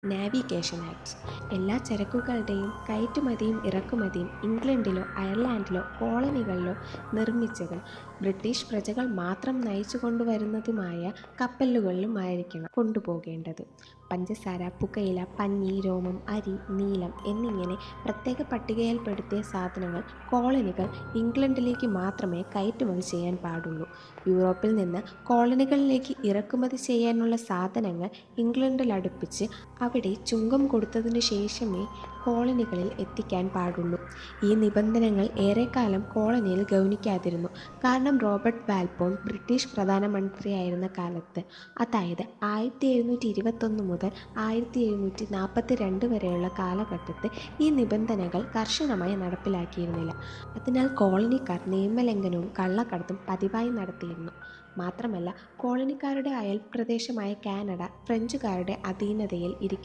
Navigation acts എല്ലാ ചരക്കുകളുടെയും കയറ്റുമതിയും ഇറക്കുമതിയും ഇംഗ്ലണ്ടിലോ അയർലൻഡിലോ കോളനികളിലോ നിർമ്മിച്ചതും British പ്രജകൾ മാത്രം നയിച്ചു കൊണ്ടുവരുന്നതുമായ കപ്പലുകളിലുമായിരിക്കണം കൊണ്ടുപോകേണ്ടത്. പഞ്ചസാര, പുകയില, പഞ്ഞി, രോമം, അരി, നീലം എന്നിങ്ങനെ പ്രത്യേക പട്ടികയിൽപ്പെടുത്തിയ സാധനങ്ങൾ കോളനികൾ ഇംഗ്ലണ്ടിലേക്ക് മാത്രമേ കയറ്റുമതി ചെയ്യാൻ പാടുള്ളൂ. യൂറോപ്പിൽ നിന്ന് കോളനികളിലേക്ക് ഇറക്കുമതി ചെയ്യാനുള്ള സാധനങ്ങൾ ഇംഗ്ലണ്ടിലടുപ്പിച്ച് അവിടെ ചുങ്കം കൊടുത്തതിനു ശേഷമേ കോളനികളിൽ എത്തിക്കാൻ പാടുള്ളൂ. ഈ നിബന്ധനകൾ ഏറെക്കാലം കോളനിയിൽ ഗൗനിക്കാതിരുന്നു. കാരണം റോബർട്ട് വാൽപോൺ ബ്രിട്ടീഷ് പ്രധാനമന്ത്രിയായിരുന്ന കാലത്ത്, അതായത് 1721 മുതൽ 1742 വരെയുള്ള കാലഘട്ടത്തിൽ ഈ നിബന്ധനകൾ കർശനമായി നടപ്പിലാക്കിയിരുന്നില്ല. അതിനാൽ കോളനിക്കാർ നിയമലംഘനവും കള്ളക്കടത്തും പതിവായി നടത്തിയിരുന്നു. മാത്രമല്ല, കോളനിക്കാരുടെ അയൽപ്രദേശമായ കാനഡ ഫ്രഞ്ചുകാരുടെ അധീനതയിൽ ഇരിക്കുന്ന